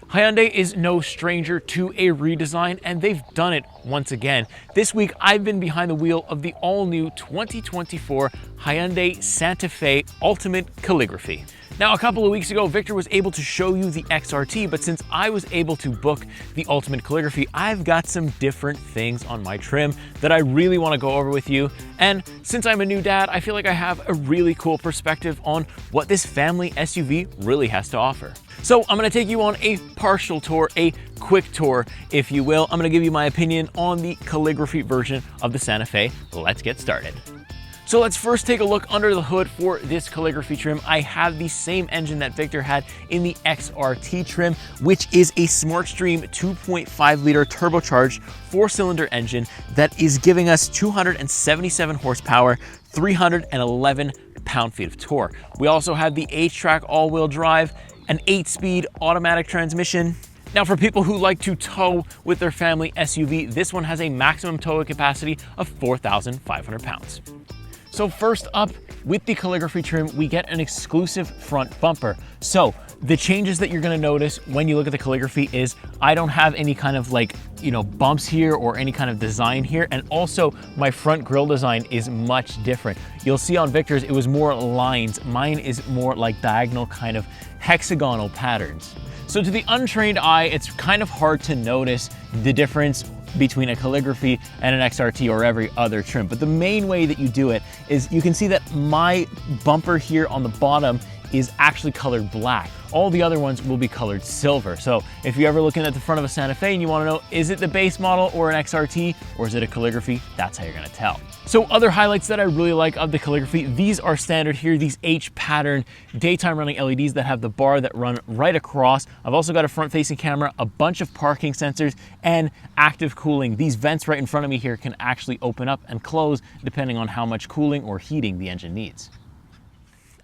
Hyundai is no stranger to a redesign, and they've done it once again. This week, I've been behind the wheel of the all-new 2024 Hyundai Santa Fe Ultimate Calligraphy. Now, a couple of weeks ago, Victor was able to show you the XRT, but since I was able to book the Ultimate Calligraphy, I've got some different things on my trim that I really want to go over with you. And since I'm a new dad, I feel like I have a really cool perspective on what this family SUV really has to offer. So I'm going to take you on a partial tour, a quick tour, if you will. I'm going to give you my opinion on the calligraphy version of the Santa Fe. Let's get started. So let's first take a look under the hood for this calligraphy trim. I have the same engine that Victor had in the XRT trim, which is a SmartStream 2.5 liter turbocharged 4-cylinder engine that is giving us 277 horsepower, 311 pound-feet of torque. We also have the H-Track all-wheel drive, an 8-speed automatic transmission. Now, for people who like to tow with their family SUV, this one has a maximum towing capacity of 4,500 pounds. So first up, with the calligraphy trim, we get an exclusive front bumper. So the changes that you're gonna notice when you look at the calligraphy is I don't have any kind of bumps here or any kind of design here. And also my front grille design is much different. You'll see on Victor's, it was more lines. Mine is more like diagonal kind of hexagonal patterns. So to the untrained eye, it's kind of hard to notice the difference between a calligraphy and an XRT or every other trim. But the main way that you do it is you can see that my bumper here on the bottom is actually colored black. All the other ones will be colored silver. So if you're ever looking at the front of a Santa Fe and you want to know, is it the base model or an XRT or is it a calligraphy? That's how you're going to tell. So other highlights that I really like of the calligraphy, these are standard here, these H pattern daytime running LEDs that have the bar that run right across. I've also got a front facing camera, a bunch of parking sensors, and active cooling. These vents right in front of me here can actually open up and close depending on how much cooling or heating the engine needs.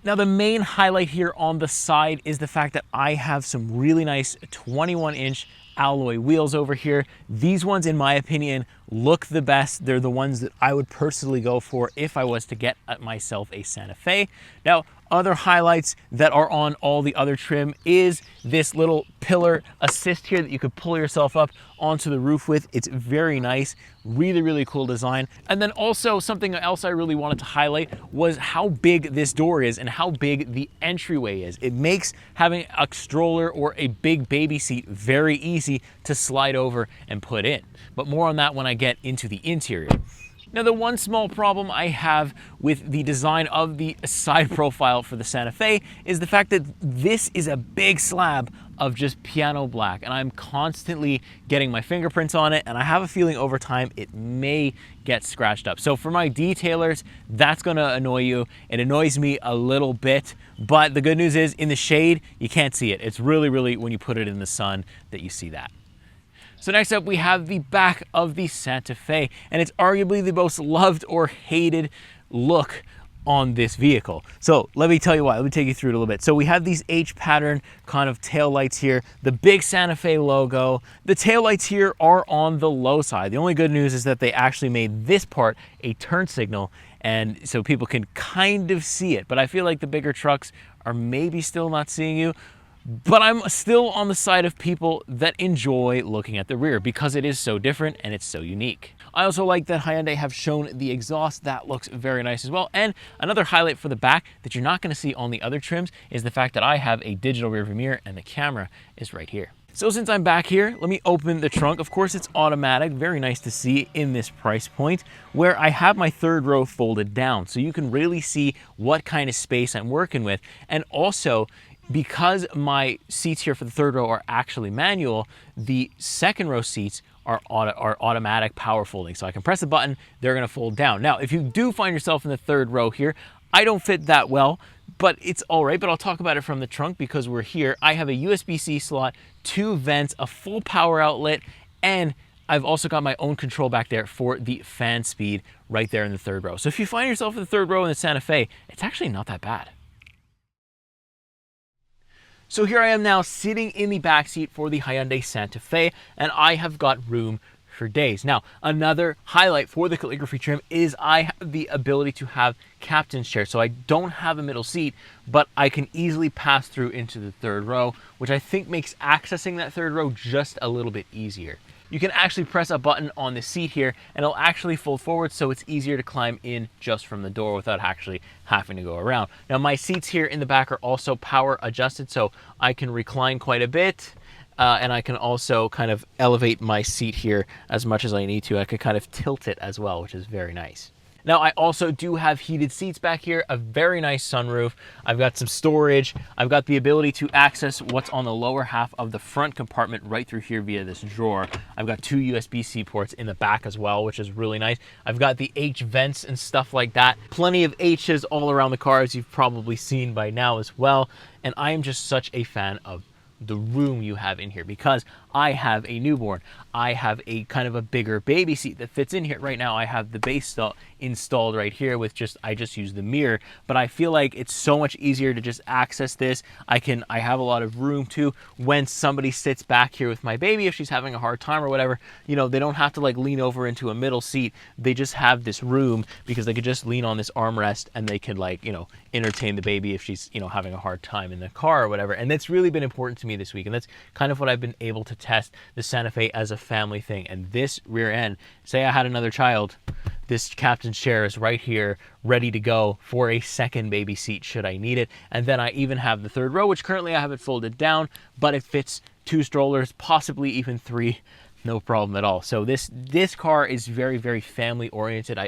Now, the main highlight here on the side is the fact that I have some really nice 21-inch alloy wheels over here. These ones, in my opinion, look the best. They're the ones that I would personally go for if I was to get myself a Santa Fe. Now, other highlights that are on all the other trim is this little pillar assist here that you could pull yourself up onto the roof with. It's very nice, really, really cool design. And then also something else I really wanted to highlight was how big this door is and how big the entryway is. It makes having a stroller or a big baby seat very easy to slide over and put in. But more on that when I get into the interior. Now, the one small problem I have with the design of the side profile for the Santa Fe is the fact that this is a big slab of just piano black, and I'm constantly getting my fingerprints on it, and I have a feeling over time it may get scratched up. So for my detailers, that's gonna annoy you. It annoys me a little bit, but the good news is in the shade, you can't see it. It's really, really when you put it in the sun that you see that. So next up, we have the back of the Santa Fe, and it's arguably the most loved or hated look on this vehicle. So let me tell you why. Let me take you through it a little bit. So we have these H pattern kind of tail lights here, the big Santa Fe logo. The tail lights here are on the low side. The only good news is that they actually made this part a turn signal, and so people can kind of see it. But I feel like the bigger trucks are maybe still not seeing you. But I'm still on the side of people that enjoy looking at the rear because it is so different and it's so unique. I also like that Hyundai have shown the exhaust. That looks very nice as well. And another highlight for the back that you're not going to see on the other trims is the fact that I have a digital rearview mirror and the camera is right here. So since I'm back here, let me open the trunk. Of course, it's automatic. Very nice to see in this price point where I have my third row folded down. So you can really see what kind of space I'm working with. And also, because my seats here for the third row are actually manual, the second row seats are automatic power folding. So I can press a button, they're gonna fold down. Now, if you do find yourself in the third row here, I don't fit that well, but it's all right. But I'll talk about it from the trunk because we're here. I have a USB-C slot, 2 vents, a full power outlet, and I've also got my own control back there for the fan speed right there in the third row. So if you find yourself in the third row in the Santa Fe, it's actually not that bad. So here I am now sitting in the back seat for the Hyundai Santa Fe, and I have got room for days. Now, another highlight for the Calligraphy trim is I have the ability to have captain's chair. So I don't have a middle seat, but I can easily pass through into the third row, which I think makes accessing that third row just a little bit easier. You can actually press a button on the seat here and it'll actually fold forward, so it's easier to climb in just from the door without actually having to go around. Now, my seats here in the back are also power adjusted, so I can recline quite a bit. And I can also kind of elevate my seat here as much as I need to. I could kind of tilt it as well, which is very nice. Now, I also do have heated seats back here, a very nice sunroof. I've got some storage. I've got the ability to access what's on the lower half of the front compartment right through here via this drawer. I've got 2 USB-C ports in the back as well, which is really nice. I've got the H vents and stuff like that. Plenty of H's all around the car, as you've probably seen by now as well. And I am just such a fan of the room you have in here, because I have a newborn. I have a kind of a bigger baby seat that fits in here. Right now I have the base installed right here with I just use the mirror, but I feel like it's so much easier to just access this. I have a lot of room too. When somebody sits back here with my baby, if she's having a hard time or whatever, you know, they don't have to like lean over into a middle seat. They just have this room because they could just lean on this armrest and they could, like, you know, entertain the baby if she's, you know, having a hard time in the car or whatever. And that's really been important to me this week, and that's kind of what I've been able to test the Santa Fe as a family thing. And this rear end, say I had another child, this captain's chair is right here ready to go for a second baby seat should I need it. And then I even have the third row, which currently I have it folded down, but it fits 2 strollers, possibly even 3, no problem at all. So this car is very, very family oriented.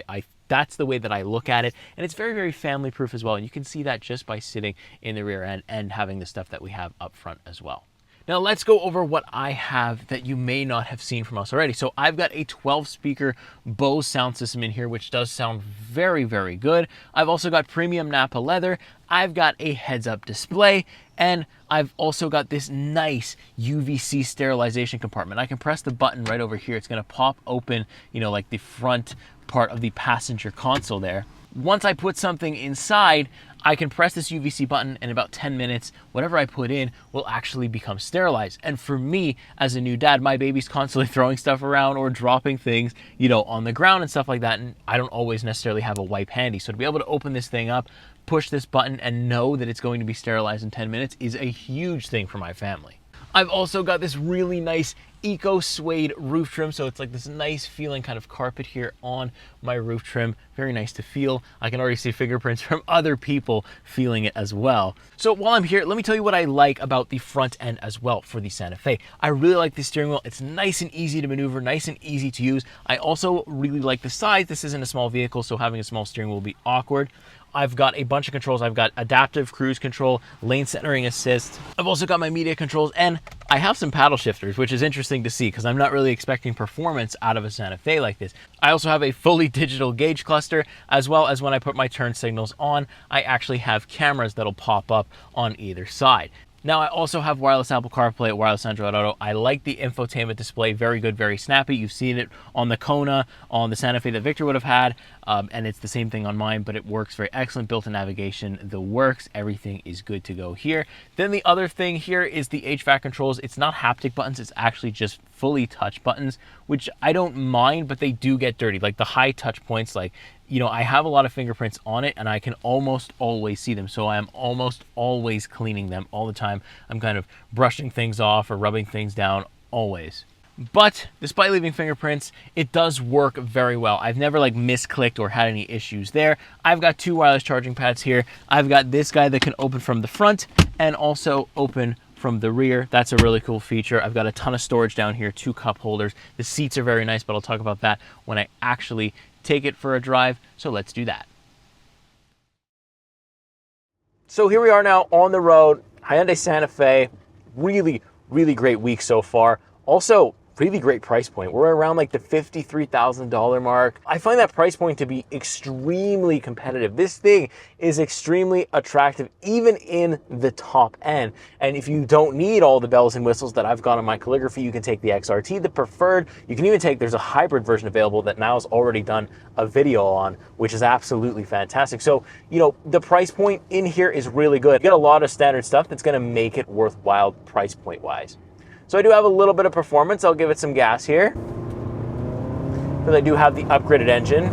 That's the way that I look at it, and it's very, very family proof as well. And you can see that just by sitting in the rear end and having the stuff that we have up front as well. Now let's go over what I have that you may not have seen from us already. So I've got a 12-speaker Bose sound system in here, which does sound very, very good. I've also got premium Napa leather. I've got a heads-up display, and I've also got this nice UVC sterilization compartment. I can press the button right over here. It's gonna pop open, you know, like the front part of the passenger console there. Once I put something inside, I can press this UVC button, and in about 10 minutes, whatever I put in will actually become sterilized. And for me, as a new dad, my baby's constantly throwing stuff around or dropping things, you know, on the ground and stuff like that, and I don't always necessarily have a wipe handy. So to be able to open this thing up, push this button, and know that it's going to be sterilized in 10 minutes is a huge thing for my family. I've also got this really nice eco suede roof trim, so it's like this nice feeling kind of carpet here on my roof trim. Very nice to feel. I can already see fingerprints from other people feeling it as well. So while I'm here, let me tell you what I like about the front end as well for the Santa Fe. I really like the steering wheel. It's nice and easy to maneuver, nice and easy to use. I also really like the size. This isn't a small vehicle, so having a small steering wheel will be awkward. I've got a bunch of controls. I've got adaptive cruise control, lane centering assist. I've also got my media controls, and I have some paddle shifters, which is interesting to see because I'm not really expecting performance out of a Santa Fe like this. I also have a fully digital gauge cluster, as well as when I put my turn signals on, I actually have cameras that'll pop up on either side. Now, I also have wireless Apple CarPlay, wireless Android Auto. I like the infotainment display, very good, very snappy. You've seen it on the Kona, on the Santa Fe that Victor would have had, and it's the same thing on mine, but it works very excellent. Built-in navigation, the works, everything is good to go here. Then the other thing here is the HVAC controls. It's not haptic buttons, it's actually just fully touch buttons, which I don't mind, but they do get dirty. Like the high touch points, like, you know, I have a lot of fingerprints on it and I can almost always see them. So I am almost always cleaning them all the time. I'm kind of brushing things off or rubbing things down always. But despite leaving fingerprints, it does work very well. I've never like misclicked or had any issues there. I've got 2 wireless charging pads here. I've got this guy that can open from the front and also open from the rear. That's a really cool feature. I've got a ton of storage down here, 2 cup holders. The seats are very nice, but I'll talk about that when I actually take it for a drive. So let's do that. So here we are now on the road, Hyundai Santa Fe. Really, really great week so far. Also, really great price point. We're around like the $53,000 mark. I find that price point to be extremely competitive. This thing is extremely attractive, even in the top end. And if you don't need all the bells and whistles that I've got on my Calligraphy, you can take the XRT, the Preferred. You can even take, there's a hybrid version available that now has already done a video on, which is absolutely fantastic. So, you know, the price point in here is really good. You get a lot of standard stuff that's gonna make it worthwhile price point wise. So I do have a little bit of performance. I'll give it some gas here. because I do have the upgraded engine.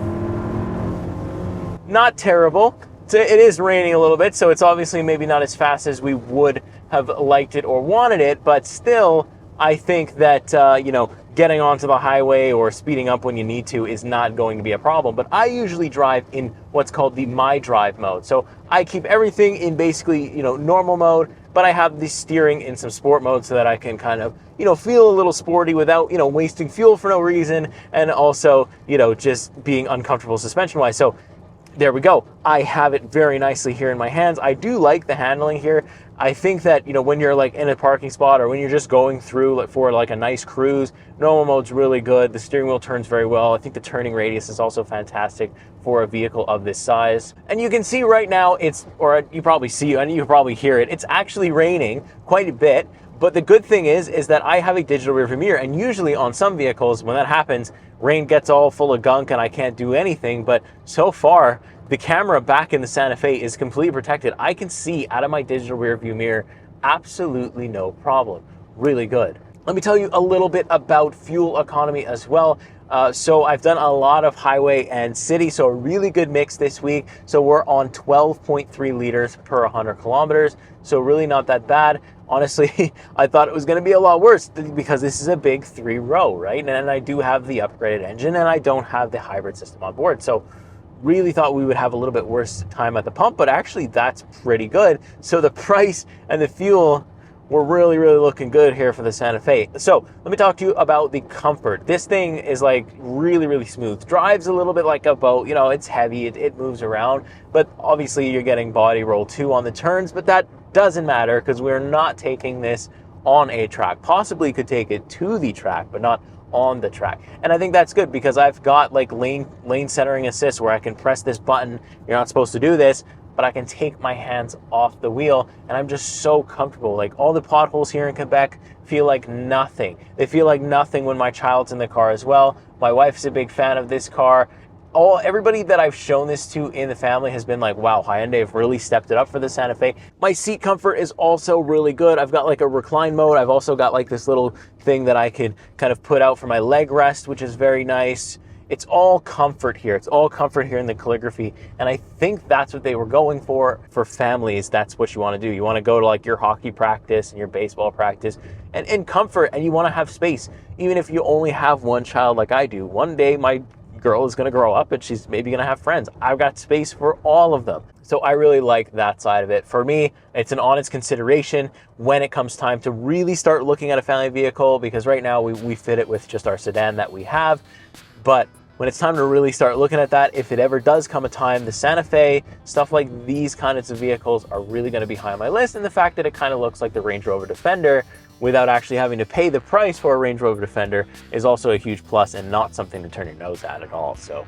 Not terrible. It is raining a little bit, so it's obviously maybe not as fast as we would have liked it or wanted it, but still, I think that, you know, getting onto the highway or speeding up when you need to is not going to be a problem. But I usually drive in what's called the My Drive mode. So I keep everything in basically, you know, normal mode, but I have the steering in some sport mode so that I can kind of, you know, feel a little sporty without, you know, wasting fuel for no reason, and also, you know, just being uncomfortable suspension-wise. So there we go. I have it very nicely here in my hands. I do like the handling here. I think that, you know, when you're like in a parking spot or when you're just going through like for like a nice cruise, normal mode's really good. The steering wheel turns very well. I think the turning radius is also fantastic for a vehicle of this size. And you can see right now it's, or you probably see, and you probably hear it, it's actually raining quite a bit. But the good thing is that I have a digital rearview mirror, and usually on some vehicles, when that happens, rain gets all full of gunk and I can't do anything. But so far, the camera back in the Santa Fe is completely protected. I can see out of my digital rear view mirror, absolutely no problem. Really good. Let me tell you a little bit about fuel economy as well. So I've done a lot of highway and city, so a really good mix this week. So we're on 12.3 liters per 100 kilometers. So really not that bad. Honestly, I thought it was going to be a lot worse because this is a big 3-row, right? And I do have the upgraded engine and I don't have the hybrid system on board. So really thought we would have a little bit worse time at the pump, but actually that's pretty good. So the price and the fuel were really, really looking good here for the Santa Fe. So let me talk to you about the comfort. This thing is like really, really smooth. Drives a little bit like a boat. You know, it's heavy, it moves around, but obviously you're getting body roll too on the turns, but that doesn't matter because we're not taking this on a track. Possibly could take it to the track, but not on the track. And I think that's good because I've got like lane centering assist where I can press this button. You're not supposed to do this, but I can take my hands off the wheel and I'm just so comfortable. Like all the potholes here in Quebec feel like nothing. They feel like nothing when my child's in the car as well. My wife's a big fan of this car. Everybody that I've shown this to in the family has been like, wow, Hyundai have really stepped it up for the Santa Fe. My seat comfort is also really good. I've got like a recline mode. I've also got like this little thing that I could kind of put out for my leg rest, which is very nice. It's all comfort here. It's all comfort here in the Calligraphy. And I think that's what they were going for families. That's what you want to do. You want to go to like your hockey practice and your baseball practice and in comfort, and you want to have space. Even if you only have one child like I do, one day my girl is going to grow up and she's maybe going to have friends. I've got space for all of them. So I really like that side of it. For me, it's an honest consideration when it comes time to really start looking at a family vehicle, because right now we fit it with just our sedan that we have. But when it's time to really start looking at that, if it ever does come a time, the Santa Fe, stuff like these kinds of vehicles are really going to be high on my list. And the fact that it kind of looks like the Range Rover Defender without actually having to pay the price for a Range Rover Defender is also a huge plus and not something to turn your nose at all. So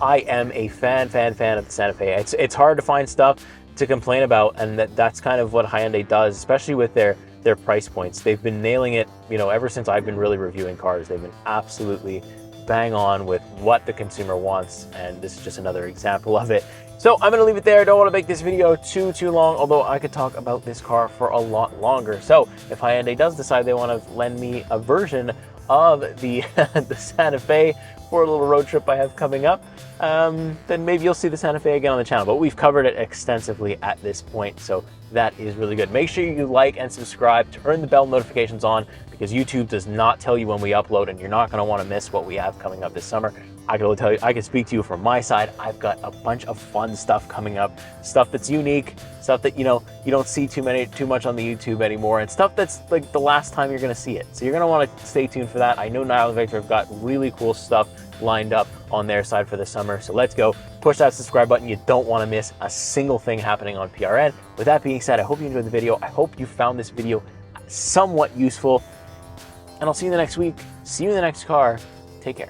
I am a fan of the Santa Fe. It's hard to find stuff to complain about, and that's kind of what Hyundai does, especially with their price points. They've been nailing it, you know, ever since I've been really reviewing cars. They've been absolutely bang on with what the consumer wants, and this is just another example of it. So I'm going to leave it there. I don't want to make this video too long, although I could talk about this car for a lot longer. So if Hyundai does decide they want to lend me a version of the the Santa Fe for a little road trip I have coming up, then maybe you'll see the Santa Fe again on the channel. But we've covered it extensively at this point, so that is really good. Make sure you like and subscribe, turn the bell notifications on, because YouTube does not tell you when we upload, and you're not going to want to miss what we have coming up this summer. I can tell you, I can speak to you from my side. I've got a bunch of fun stuff coming up, stuff that's unique, stuff that, you know, you don't see too much on the YouTube anymore, and stuff that's like the last time you're going to see it. So you're going to want to stay tuned for that. I know Nile and Victor have got really cool stuff lined up on their side for the summer. So let's go. Push that subscribe button. You don't want to miss a single thing happening on PRN. With that being said, I hope you enjoyed the video. I hope you found this video somewhat useful, and I'll see you in the next week. See you in the next car. Take care.